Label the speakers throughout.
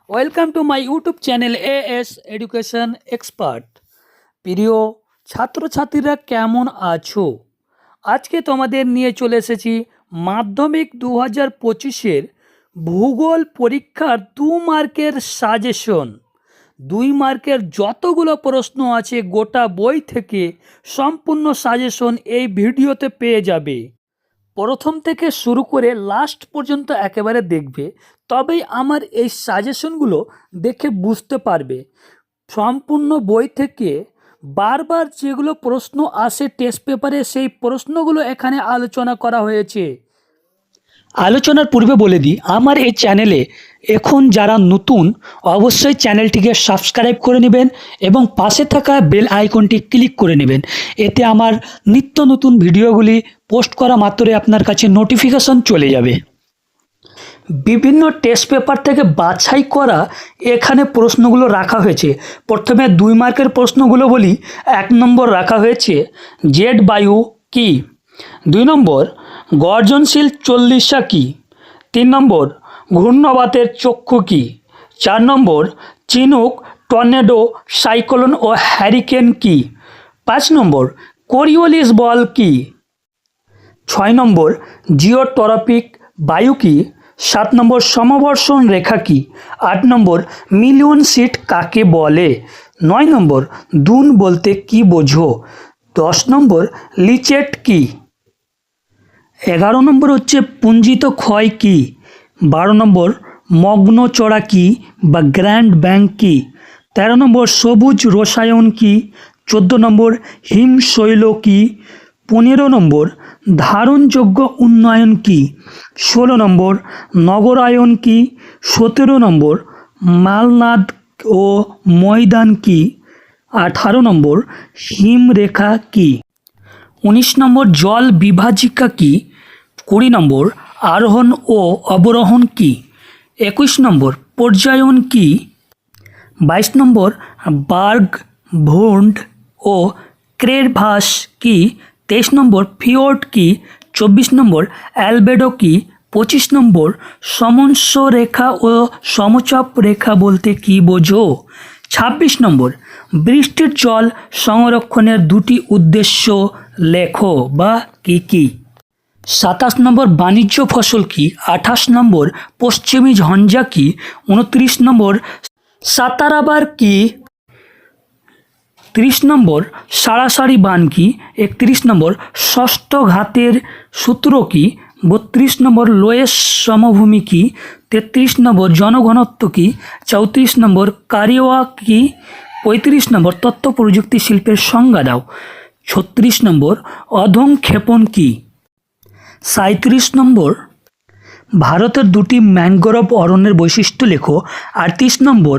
Speaker 1: Welcome to my YouTube channel as education expert. প্রিয় ছাত্রছাত্রীরা কেমন আছো? আজকে তোমাদের নিয়ে চলে এসেছি মাধ্যমিক 2025-এর ভূগোল পরীক্ষার 2 মার্কের সাজেশন। 2 মার্কের যতগুলো প্রশ্ন আছে গোটা বই থেকে সম্পূর্ণ সাজেশন এই ভিডিওতে পেয়ে যাবে। প্রথম থেকে শুরু করে লাস্ট পর্যন্ত একেবারে দেখবে, তবেই আমার এই সাজেশনগুলো দেখে বুঝতে পারবে। সম্পূর্ণ বই থেকে বারবার যেগুলো প্রশ্ন আসে টেস্ট পেপারে, সেই প্রশ্নগুলো এখানে আলোচনা করা হয়েছে। আলোচনার পূর্বে বলে দিই, আমার এই চ্যানেলে এখন যারা নতুন অবশ্যই চ্যানেলটিকে সাবস্ক্রাইব করে নেবেন এবং পাশে থাকা বেল আইকনটি ক্লিক করে নেবেন। এতে আমার নিত্য নতুন ভিডিওগুলি পোস্ট করা মাত্রই আপনার কাছে নোটিফিকেশন চলে যাবে। বিভিন্ন টেস্ট পেপার থেকে বাছাই করা এখানে প্রশ্নগুলো রাখা হয়েছে। প্রথমে 2 মার্কের প্রশ্নগুলো বলি। 1 নম্বর রাখা হয়েছে জেট বায়ু কি। 2 নম্বর গর্জনশীল চল্লিশা কি। 3 নম্বর ঘূর্ণবাতের চক্ষু কি। 4 নম্বর চিনুক, টর্নেডো, সাইক্লোন ও হ্যারিকেন কি। 5 নম্বর কোরিওলিস বল কি। 6 নম্বর জিওট্রপিক বায়ু কি। 7 নম্বর সমবর্ষণ রেখা কি। 8 নম্বর মিলিয়ন সিট কাকে বলে। 9 নম্বর দুন বলতে কি বোঝো। 10 নম্বর লিচেট কি। 11 নম্বর হচ্ছে পুঞ্জিত ক্ষয় কি। 12 নম্বর মগ্নচড়া কি বা গ্র্যান্ড ব্যাংক কি। 13 নম্বর সবুজ রসায়ন কি। 14 নম্বর হিমশৈল কি। 15 নম্বর ধারণযোগ্য উন্নয়ন কি। 16 নম্বর নগরায়ন কি। 17 নম্বর মালনাদ ও ময়দান কি। 18 নম্বর হিমরেখা কি। 19 নম্বর জল বিভাজিকা কি। 20 নম্বর আরোহণ ও অবরোহণ কি। 21 নম্বর পর্যায়ন কি। 22 নম্বর বার্গ ভুন্ড ও ক্রেভাস কি। 23 নম্বর ফিওর্ড কি। 24 নম্বর অ্যালবেডো কি। 25 নম্বর সমস্য রেখা ও সমচাপ রেখা বলতে কি বোঝো। 26 নম্বর বৃষ্টির জল সংরক্ষণের 2টি উদ্দেশ্য লেখো বা কি কি। 27 নম্বর বাণিজ্য ফসল কি। 28 নম্বর পশ্চিমী ঝঞ্ঝা কি। 29 নম্বর সাতারাবার কি। 30 নম্বর সারাসারি বান কি। 31 নম্বর ষষ্ঠ ঘাতের সূত্র কি। 32 নম্বর লোয়েস সমভূমি কি। 33 নম্বর জনঘনত্ব কি। 34 নম্বর কারিওয়া কি। 35 নম্বর তথ্য প্রযুক্তি শিল্পের সংজ্ঞা দাও। 36 নম্বর অধঃক্ষেপণ কি। 37 নম্বর ভারতের 2টি ম্যানগ্রোভ অরণ্যের বৈশিষ্ট্য লেখো। 38 নম্বর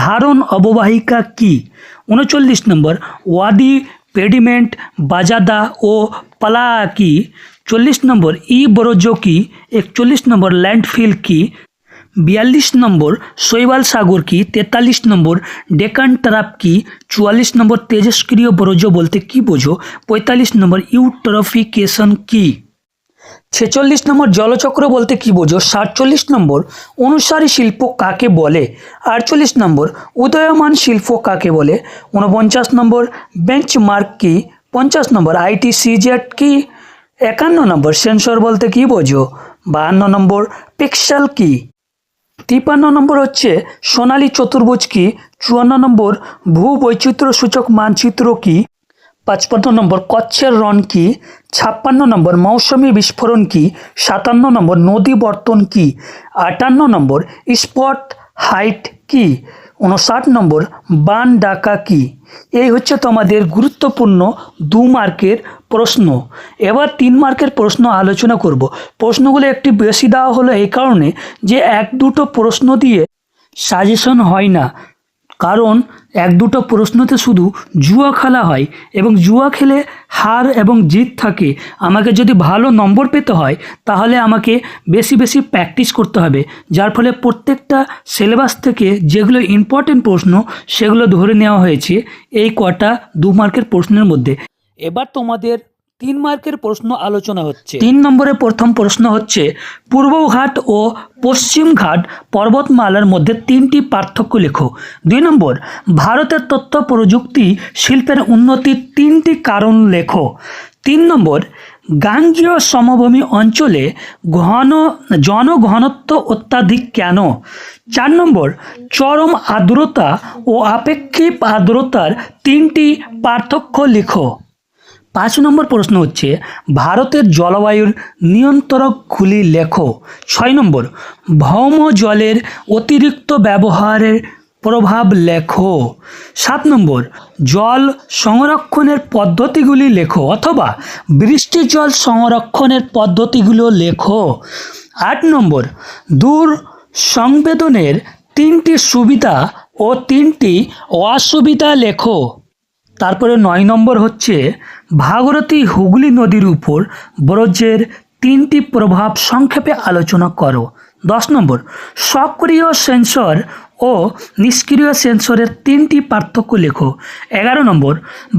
Speaker 1: ধারণ অববাহিকা কি। 39 নম্বর ওয়াদি পেডিমেন্ট বাজাদা ও পালা কি। 40 নম্বর বরজো কি। 41 নম্বর ল্যান্ডফিল কি। 42 নম্বর শৈবাল সাগর কি। 43 নম্বর ডেকান ট্রাপ কি। 44 নম্বর তেজস্ক্রিয় বরজ বলতে কি বোঝো। 45 নম্বর ইউট্রফিকেশন কি। 46 নম্বর জলচক্র বলতে কি বোঝো। 47 নম্বর অনুসারী শিল্প কাকে বলে। 48 নম্বর উদীয়মান শিল্প কাকে বলে। 49 নম্বর বেঞ্চমার্ক কি। 50 নম্বর ITCZ কি। 51 নম্বর সেন্সর বলতে কি বোঝো। 52 নম্বর পিক্সেল কি। 53 নম্বর হচ্ছে সোনালী চতুর্ভুজ কি। 54 নম্বর ভূবৈচিত্র্য সূচক মানচিত্র কি। 55 নম্বর কচ্ছের রণ কি। 56 নম্বর মৌসুমী বিস্ফোরণ কি। 57 নম্বর নদী বর্তন কি। 58 নম্বর স্পট হাইট কি। 59 নম্বর বান ডাকা কি। এই হচ্ছে তোমাদের গুরুত্বপূর্ণ 2 মার্কের প্রশ্ন। এবার 3 মার্কের প্রশ্ন আলোচনা করব। প্রশ্নগুলো একটু বেশি দেওয়া হলো এই কারণে যে 1-2টো প্রশ্ন দিয়ে সাজেশন হয় না, কারণ 1-2টো প্রশ্নতে শুধু জুয়া খেলা হয় এবং জুয়া খেলে হার এবং জিত থাকে। আমাকে যদি ভালো নম্বর পেতে হয় তাহলে আমাকে বেশি বেশি প্র্যাকটিস করতে হবে, যার ফলে প্রত্যেকটা সিলেবাস থেকে যেগুলো ইম্পর্টেন্ট প্রশ্ন সেগুলো ধরে নেওয়া হয়েছে এই কটা 2 মার্কের প্রশ্নের মধ্যে। এবার তোমাদের 3 মার্কের প্রশ্ন আলোচনা হচ্ছে। 3 নম্বরের প্রথম প্রশ্ন হচ্ছে পূর্বঘাট ও পশ্চিমঘাট পর্বতমালার মধ্যে 3টি পার্থক্য লেখো। 2 নম্বর ভারতের তথ্য প্রযুক্তি শিল্পের উন্নতির 3টি কারণ লেখো। 3 নম্বর গাঙ্গেয় সমভূমি অঞ্চলে জনঘনত্ব অত্যাধিক কেন? 4 নম্বর চরম আর্দ্রতা ও আপেক্ষিক আর্দ্রতার 3টি পার্থক্য লেখো। 5 নম্বর প্রশ্ন হচ্ছে ভারতের জলবায়ুর নিয়ন্ত্রকগুলি লেখো। 6 নম্বর ভৌম জলের অতিরিক্ত ব্যবহারের প্রভাব লেখো। 7 নম্বর জল সংরক্ষণের পদ্ধতিগুলি লেখো অথবা বৃষ্টি জল সংরক্ষণের পদ্ধতিগুলো লেখো। 8 নম্বর দূর সংবেদনের 3টি সুবিধা ও 3টি অসুবিধা লেখো। তারপরে 9 নম্বর হচ্ছে ভাগীরথী হুগলি নদীর উপর ব্রজের 3টি প্রভাব সংক্ষেপে আলোচনা করো। 10 নম্বর সক্রিয় সেন্সর ও নিষ্ক্রিয় সেন্সরের 3টি পার্থক্য লেখো। 11 নম্বর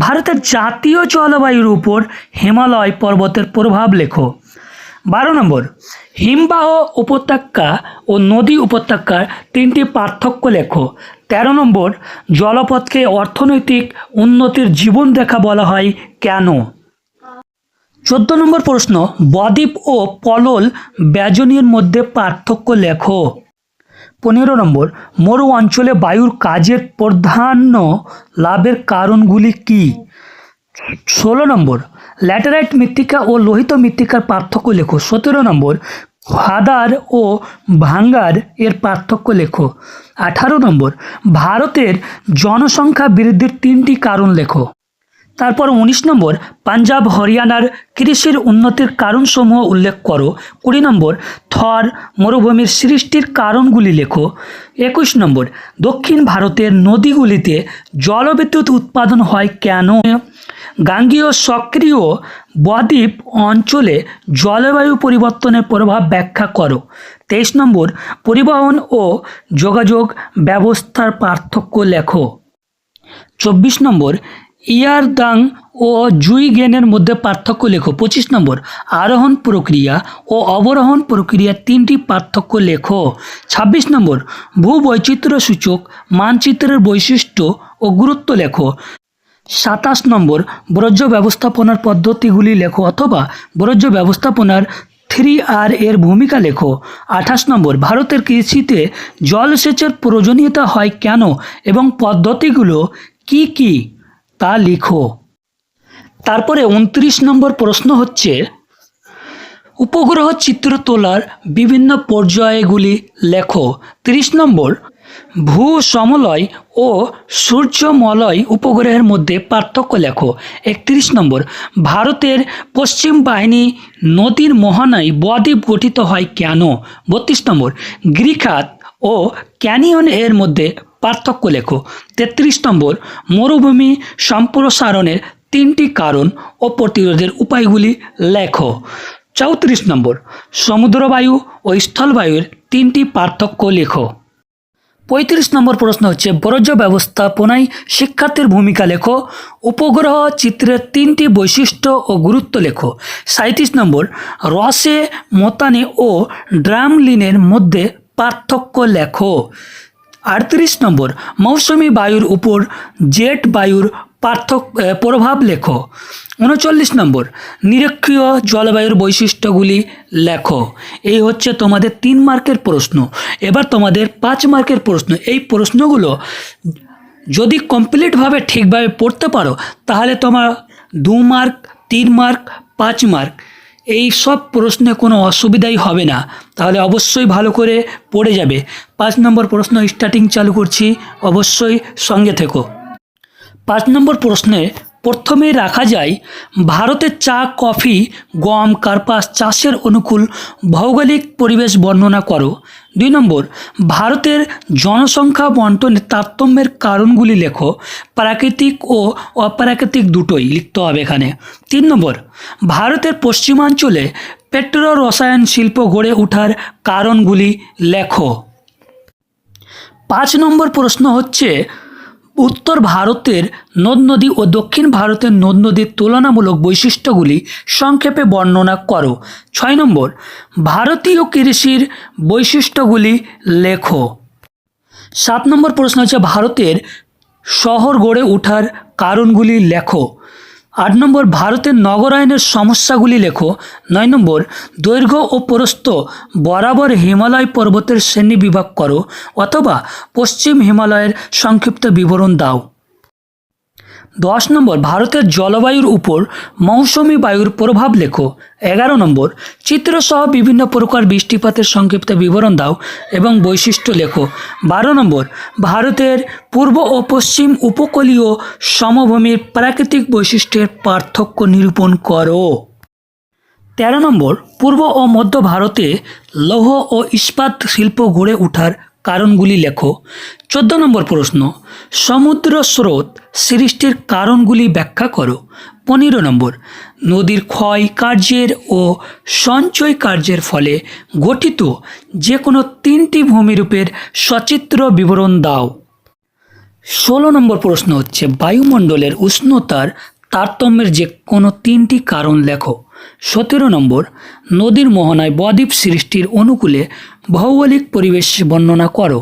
Speaker 1: ভারতের জাতীয় জলবায়ুর উপর হিমালয় পর্বতের প্রভাব লেখো। 12 নম্বর হিমবাহ উপত্যকা ও নদী উপত্যকার 3টি পার্থক্য লেখো। 13 নম্বর জলপথকে অর্থনৈতিক উন্নতির জীবনরেখা বলা হয় কেন? 14 নম্বর প্রশ্ন বদ্বীপ ও পলল ব্যজনীর মধ্যে পার্থক্য লেখো। 15 নম্বর মরু অঞ্চলে বায়ুর কাজের প্রাধান্য লাভের কারণগুলি কি? 16 নম্বর ল্যাটেরাইট মৃত্তিকা ও লোহিত মৃত্তিকার পার্থক্য লেখো। 17 নম্বর খাদার ও ভাঙ্গার এর পার্থক্য লেখো। 18 নম্বর ভারতের জনসংখ্যা বৃদ্ধির 3টি কারণ লেখো। তারপর 19 নম্বর পাঞ্জাব হরিয়ানার কৃষির উন্নতির কারণসমূহ উল্লেখ করো। 20 নম্বর থর মরুভূমির সৃষ্টির কারণগুলি লেখো। 21 নম্বর দক্ষিণ ভারতের নদীগুলিতে জলবিদ্যুৎ উৎপাদন হয় কেন? গাঙ্গেয় সক্রিয় বদ্বীপ অঞ্চলে জলবায়ু পরিবর্তনের প্রভাব ব্যাখ্যা করো। 23 নম্বর পরিবহন ও যোগাযোগ ব্যবস্থার পার্থক্য লেখো। 24 নম্বর ইয়ারদাং ও জুইগেনের মধ্যে পার্থক্য লেখো। 25 নম্বর আরোহণ প্রক্রিয়া ও অবরোহণ প্রক্রিয়ার 3টি পার্থক্য লেখো। 26 নম্বর ভূবৈচিত্র্য সূচক মানচিত্রের বৈশিষ্ট্য ও গুরুত্ব লেখো। 27 নম্বর বর্জ্য ব্যবস্থাপনার পদ্ধতিগুলি লেখো অথবা বর্জ্য ব্যবস্থাপনার 3R এর ভূমিকা লেখো। 28 নম্বর ভারতের কৃষিতে জলসেচের প্রয়োজনীয়তা হয় কেন এবং পদ্ধতিগুলো কি কি তা লিখো। তারপরে 29 নম্বর প্রশ্ন হচ্ছে উপগ্রহ চিত্র তোলার বিভিন্ন পর্যায়গুলি লেখো। 30 নম্বর ভূ সমলয় ও সূর্যমলয় উপগ্রহের মধ্যে পার্থক্য লেখো। 31 নম্বর ভারতের পশ্চিম বাহিনী নদীর মোহনায় বদ্বীপ গঠিত হয় কেন? 32 নম্বর গিরিখাত ও ক্যানিয়ন এর মধ্যে পার্থক্য লেখো। 33 নম্বর মরুভূমি সম্প্রসারণের 3টি কারণ ও প্রতিরোধের উপায়গুলি লেখো। 34 নম্বর সমুদ্রবায়ু ও স্থলবায়ুর 3টি পার্থক্য লেখো। 35 নম্বর প্রশ্ন হচ্ছে বর্জ্য ব্যবস্থাপনায় শিক্ষার্থীর ভূমিকা লেখো। উপগ্রহ চিত্রের 3টি বৈশিষ্ট্য ও গুরুত্ব লেখো। 37 নম্বর রসে মোতানে ও ড্রামলিনের মধ্যে পার্থক্য লেখো। 38 নম্বর মৌসুমী বায়ুর উপর জেট বায়ুর প্রভাব লেখো। 39 নম্বর নিরক্ষীয় জলবায়ুর বৈশিষ্ট্যগুলি লেখো। এই হচ্ছে তোমাদের 3 মার্কের প্রশ্ন। এবার তোমাদের 5 মার্কের প্রশ্ন। এই প্রশ্নগুলো যদি কমপ্লিটভাবে ঠিকভাবে পড়তে পারো তাহলে তোমার 2 মার্ক 3 মার্ক 5 মার্ক এই সব প্রশ্নে কোনো অসুবিধাই হবে না। তাহলে অবশ্যই ভালো করে পড়ে যাবে। 5 নম্বর প্রশ্ন স্টার্টিং চালু করছি, অবশ্যই সঙ্গে থেকো। 5 নম্বর প্রশ্নে প্রথমে রাখা যায় ভারতের চা কফি গম কার্পাস চাষের অনুকূল ভৌগোলিক পরিবেশ বর্ণনা করো। 2 নম্বর ভারতের জনসংখ্যা বন্টনের তারতম্যের কারণগুলি লেখো। প্রাকৃতিক ও অপ্রাকৃতিক দুটোই লিখতে হবে এখানে। 3 নম্বর ভারতের পশ্চিমাঞ্চলে পেট্রো রসায়ন শিল্প গড়ে ওঠার কারণগুলি লেখো। 5 নম্বর প্রশ্ন হচ্ছে উত্তর ভারতের নদ নদী ও দক্ষিণ ভারতের নদ নদীর তুলনামূলক বৈশিষ্ট্যগুলি সংক্ষেপে বর্ণনা করো। 6 নম্বর, ভারতীয় কৃষির বৈশিষ্ট্যগুলি লেখো। 7 নম্বর প্রশ্ন হচ্ছে ভারতের শহর গড়ে ওঠার কারণগুলি লেখো। 8 নম্বর, ভারতের নগরায়নের সমস্যাগুলি লেখো। 9 নম্বর, দৈর্ঘ্য ও প্রস্থ বরাবর হিমালয় পর্বতের শ্রেণী বিভাগ করো অথবা পশ্চিম হিমালয়ের সংক্ষিপ্ত বিবরণ দাও। 10 নম্বর, ভারতের জলবায়ুর উপর মৌসুমী বায়ুর প্রভাব লেখো। 11 নম্বর, চিত্রসহ বিভিন্ন প্রকার বৃষ্টিপাতের সংক্ষিপ্ত বিবরণ দাও এবং বৈশিষ্ট্য লেখো। 12 নম্বর, ভারতের পূর্ব ও পশ্চিম উপকূলীয় সমভূমির প্রাকৃতিক বৈশিষ্ট্যের পার্থক্য নিরূপণ করো। 13 নম্বর, পূর্ব ও মধ্য ভারতে লৌহ ও ইস্পাত শিল্প গড়ে ওঠার কারণগুলি লেখো। 14 নম্বর প্রশ্ন, সমুদ্র স্রোত সৃষ্টির কারণগুলি ব্যাখ্যা করো। 15 নম্বর, নদীর ক্ষয় কার্যের ও সঞ্চয় কার্যের ফলে গঠিত যে কোনো 3টি ভূমিরূপের সচিত্র বিবরণ দাও। 16 নম্বর প্রশ্ন হচ্ছে বায়ুমণ্ডলের উষ্ণতার তারতম্যের যে কোনো 3টি কারণ লেখো। 17 নম্বর, নদীর মোহনায় বদ্বীপ সৃষ্টির অনুকূলে ভৌগোলিক পরিবেশ বর্ণনা করো।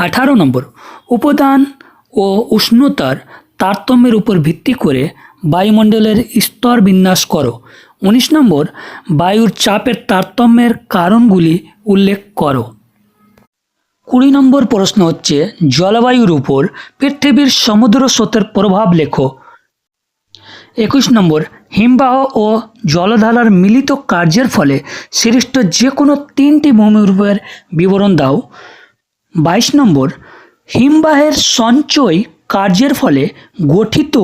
Speaker 1: 18 নম্বর, উপাদান ও উষ্ণতার তারতম্যের উপর ভিত্তি করে বায়ুমণ্ডলের স্তর বিন্যাস করো। 19 নম্বর, বায়ুর চাপের তারতম্যের কারণগুলি উল্লেখ করো। 20 নম্বর প্রশ্ন হচ্ছে জলবায়ুর উপর পৃথিবীর সমুদ্র স্রোতের প্রভাব লেখো। 21 নম্বর, হিমবাহ ও জলধারার মিলিত কার্যের ফলে সৃষ্ট যে কোনো 3টি ভূমিরূপের বিবরণ দাও। 22 নম্বর, হিমবাহের সঞ্চয় কার্যের ফলে গঠিত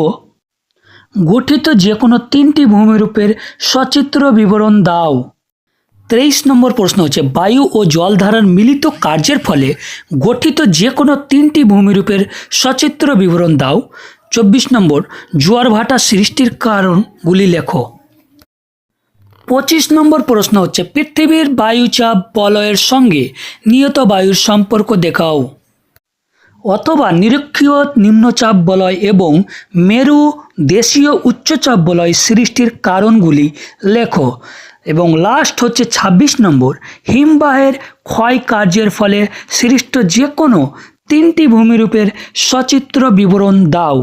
Speaker 1: যে কোনো 3টি ভূমিরূপের সচিত্র বিবরণ দাও। 23 নম্বর প্রশ্ন হচ্ছে বায়ু ও জলধারার মিলিত কার্যের ফলে গঠিত যে কোনো 3টি ভূমিরূপের সচিত্র বিবরণ দাও। 24 নম্বর, জোয়ার ভাটা সৃষ্টির কারণগুলি লেখো। 25 নম্বর প্রশ্ন হচ্ছে পৃথিবীর বায়ুচাপ বলয়ের সঙ্গে নিয়ত বায়ুর সম্পর্ক দেখাও অথবা নিরক্ষীয় নিম্নচাপ বলয় এবং মেরু দেশীয় উচ্চচাপ বলয় সৃষ্টির কারণগুলি লেখো। এবং লাস্ট হচ্ছে 26 নম্বর, হিমবাহের ক্ষয় কার্যের ফলে সৃষ্ট যে কোনো 3টি ভূমিরূপের সচিত্র বিবরণ দাও।